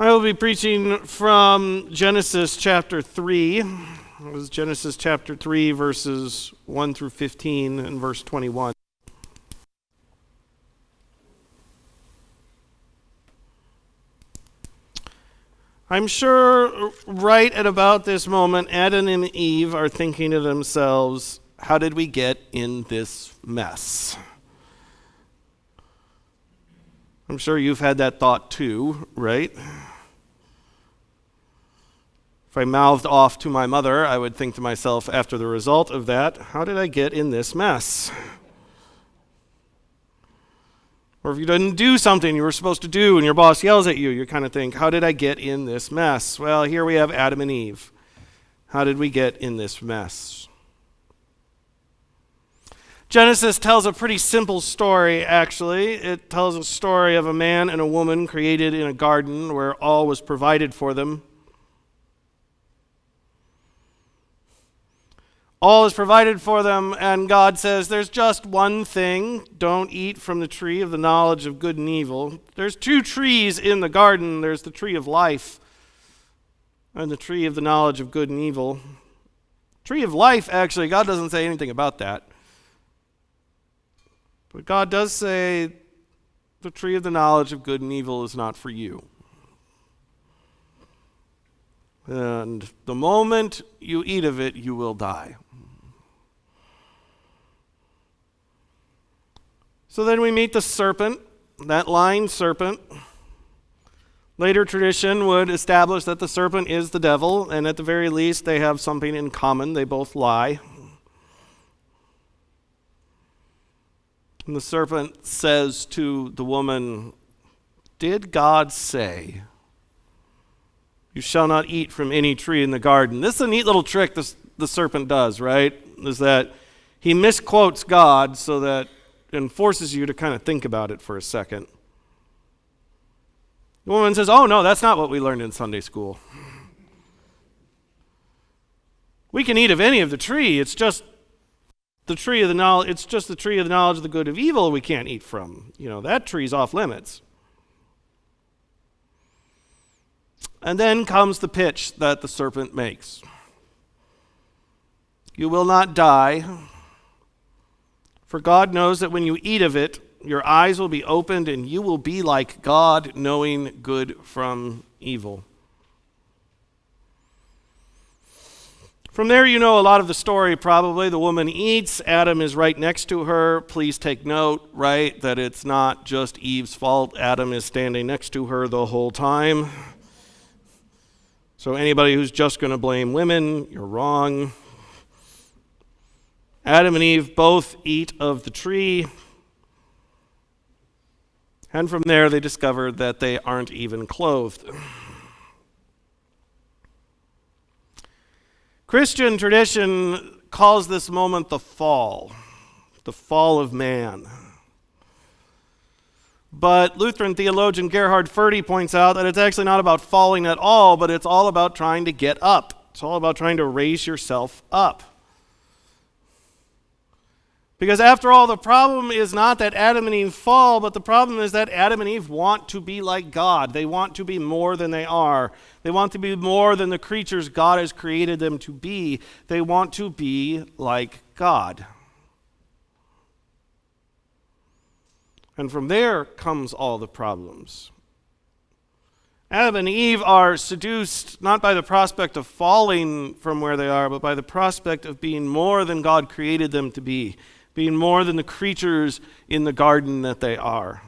I will be preaching from Genesis chapter 3. It was Genesis chapter 3, verses 1 through 15 and verse 21. I'm sure right at about this moment, Adam and Eve are thinking to themselves, how did we get in this mess? I'm sure you've had that thought too, right? If I mouthed off to my mother, I would think to myself after the result of that, how did I get in this mess? Or if you didn't do something you were supposed to do and your boss yells at you, you kind of think, how did I get in this mess? Well, here we have Adam and Eve. How did we get in this mess? Genesis tells a pretty simple story, actually. It tells a story of a man and a woman created in a garden where all was provided for them. All is provided for them, and God says, there's just one thing. Don't eat from the tree of the knowledge of good and evil. There's two trees in the garden. There's the tree of life and the tree of the knowledge of good and evil. Tree of life, actually, God doesn't say anything about that. But God does say the tree of the knowledge of good and evil is not for you. And the moment you eat of it, you will die. So then we meet the serpent, that lying serpent. Later tradition would establish that the serpent is the devil, and at the very least they have something in common. They both lie. And the serpent says to the woman, did God say, you shall not eat from any tree in the garden? This is a neat little trick the serpent does, right? Is that he misquotes God so that and forces you to kind of think about it for a second. The woman says, oh no, that's not what we learned in Sunday school. We can eat of any of the tree. It's just the tree of the knowledge. It's just the tree of the knowledge of the good of evil we can't eat from. That tree's off limits. And then comes the pitch that the serpent makes. You will not die, for God knows that when you eat of it, your eyes will be opened and you will be like God, knowing good from evil. From there, you know a lot of the story probably. The woman eats. Adam is right next to her. Please take note, right, that it's not just Eve's fault. Adam is standing next to her the whole time. So anybody who's just going to blame women, you're wrong. Adam and Eve both eat of the tree. And from there they discover that they aren't even clothed. Christian tradition calls this moment the fall of man. But Lutheran theologian Gerhard Forde points out that it's actually not about falling at all, but it's all about trying to get up. It's all about trying to raise yourself up. Because after all, the problem is not that Adam and Eve fall, but the problem is that Adam and Eve want to be like God. They want to be more than they are. They want to be more than the creatures God has created them to be. They want to be like God. And from there comes all the problems. Adam and Eve are seduced not by the prospect of falling from where they are, but by the prospect of being more than God created them to be, being more than the creatures in the garden that they are.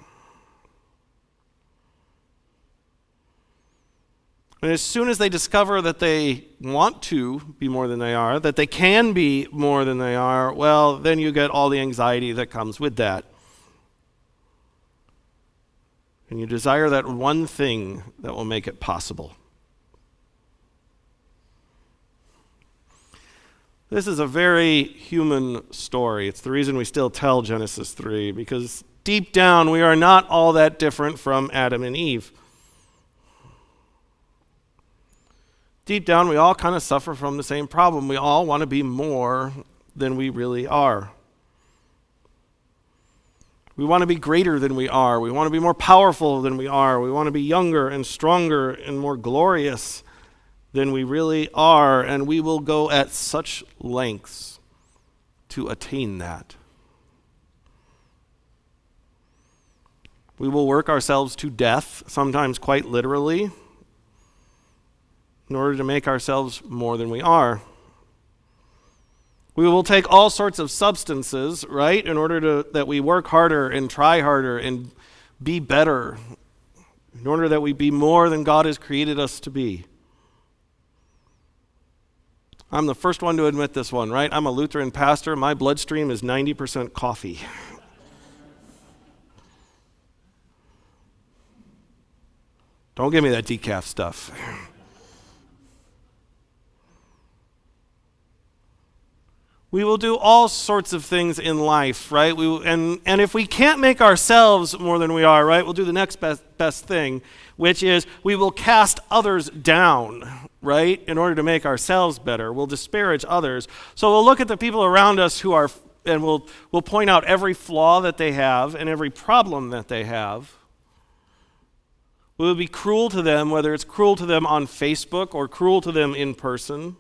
And as soon as they discover that they want to be more than they are, that they can be more than they are, well, then you get all the anxiety that comes with that. And you desire that one thing that will make it possible. This is a very human story. It's the reason we still tell Genesis 3, because deep down we are not all that different from Adam and Eve. Deep down we all kind of suffer from the same problem. We all want to be more than we really are. We want to be greater than we are. We want to be more powerful than we are. We want to be younger and stronger and more glorious than we really are. And we will go at such lengths to attain that. We will work ourselves to death, sometimes quite literally, in order to make ourselves more than we are. We will take all sorts of substances, right, in order that we work harder and try harder and be better, in order that we be more than God has created us to be. I'm the first one to admit this one, right? I'm a Lutheran pastor. My bloodstream is 90% coffee. Don't give me that decaf stuff. We will do all sorts of things in life, right? And if we can't make ourselves more than we are, right, we'll do the next best thing, which is we will cast others down, right, in order to make ourselves better. We'll disparage others. So we'll look at the people around us who are, and we'll point out every flaw that they have and every problem that they have. We will be cruel to them, whether it's cruel to them on Facebook or cruel to them in person.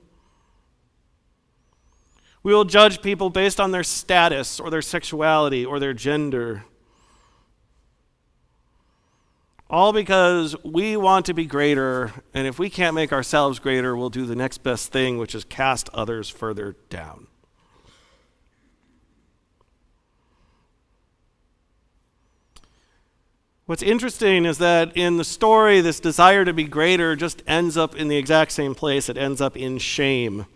We will judge people based on their status or their sexuality or their gender. All because we want to be greater, and if we can't make ourselves greater, we'll do the next best thing, which is cast others further down. What's interesting is that in the story, this desire to be greater just ends up in the exact same place. It ends up in shame.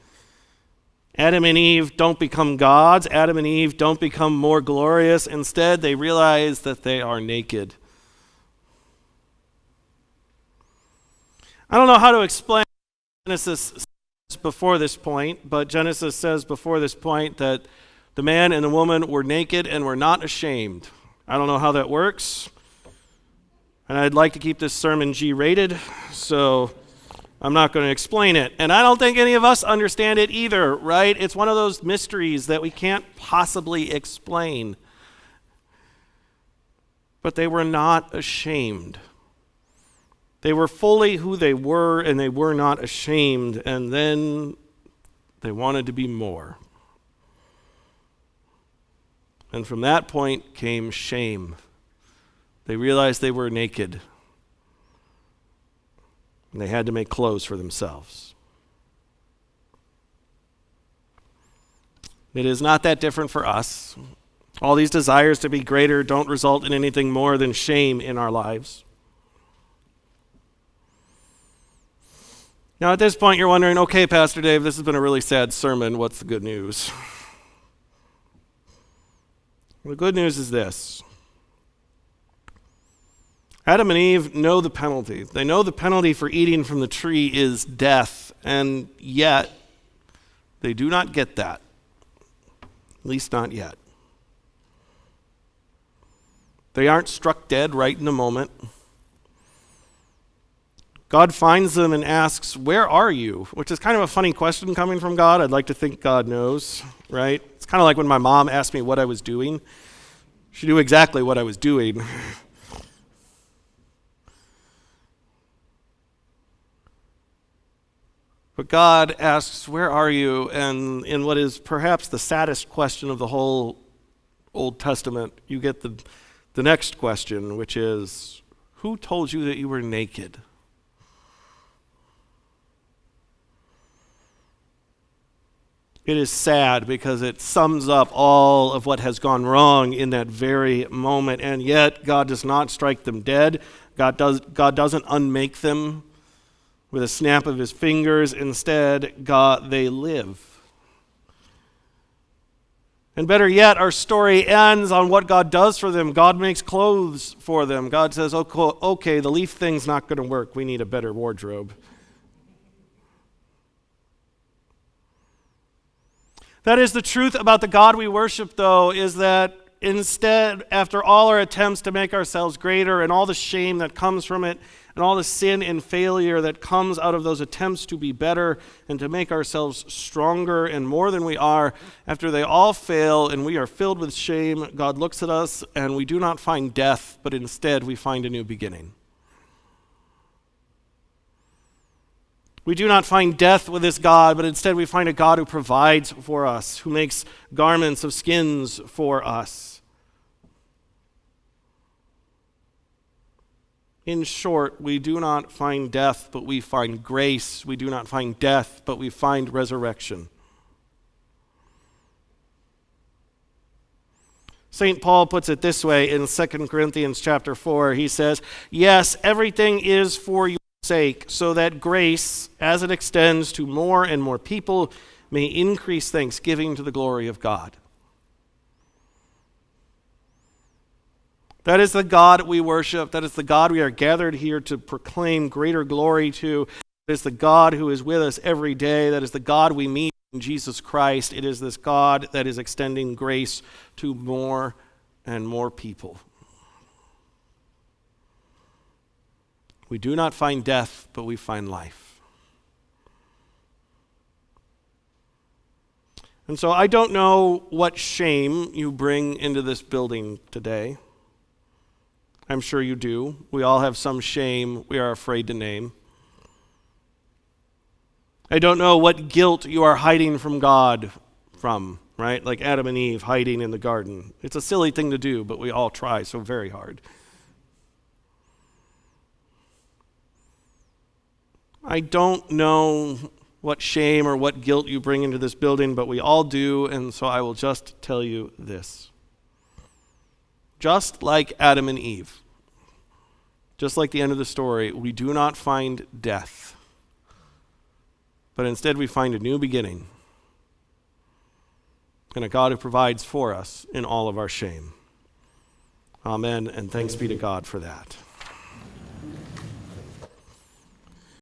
Adam and Eve don't become gods. Adam and Eve don't become more glorious. Instead, they realize that they are naked. I don't know how to explain Genesis says before this point, but Genesis says before this point that the man and the woman were naked and were not ashamed. I don't know how that works. And I'd like to keep this sermon G-rated, so I'm not going to explain it. And I don't think any of us understand it either, right? It's one of those mysteries that we can't possibly explain. But they were not ashamed. They were fully who they were, and they were not ashamed. And then they wanted to be more. And from that point came shame. They realized they were naked. And they had to make clothes for themselves. It is not that different for us. All these desires to be greater don't result in anything more than shame in our lives. Now, at this point, you're wondering, okay, Pastor Dave, this has been a really sad sermon. What's the good news? Well, the good news is this. Adam and Eve know the penalty. They know the penalty for eating from the tree is death, and yet they do not get that. At least not yet. They aren't struck dead right in the moment. God finds them and asks, "Where are you?" Which is kind of a funny question coming from God. I'd like to think God knows, right? It's kind of like when my mom asked me what I was doing. She knew exactly what I was doing. But God asks, "Where are you?" And in what is perhaps the saddest question of the whole Old Testament, you get the next question, which is, who told you that you were naked? It is sad because it sums up all of what has gone wrong in that very moment, and yet God does not strike them dead. God doesn't unmake them with a snap of his fingers. Instead, they live. And better yet, our story ends on what God does for them. God makes clothes for them. God says, okay, the leaf thing's not going to work. We need a better wardrobe. That is the truth about the God we worship, though, is that instead, after all our attempts to make ourselves greater and all the shame that comes from it, and all the sin and failure that comes out of those attempts to be better and to make ourselves stronger and more than we are, after they all fail and we are filled with shame, God looks at us and we do not find death, but instead we find a new beginning. We do not find death with this God, but instead we find a God who provides for us, who makes garments of skins for us. In short, we do not find death, but we find grace. We do not find death, but we find resurrection. St. Paul puts it this way in 2 Corinthians chapter 4. He says, "Yes, everything is for your sake, so that grace, as it extends to more and more people, may increase thanksgiving to the glory of God." That is the God we worship. That is the God we are gathered here to proclaim greater glory to. It is the God who is with us every day. That is the God we meet in Jesus Christ. It is this God that is extending grace to more and more people. We do not find death, but we find life. And so I don't know what shame you bring into this building today. I'm sure you do. We all have some shame we are afraid to name. I don't know what guilt you are hiding from God from, right? Like Adam and Eve hiding in the garden. It's a silly thing to do, but we all try so very hard. I don't know what shame or what guilt you bring into this building, but we all do, and so I will just tell you this. Just like Adam and Eve, just like the end of the story, we do not find death, but instead we find a new beginning and a God who provides for us in all of our shame. Amen, and thanks be to God for that.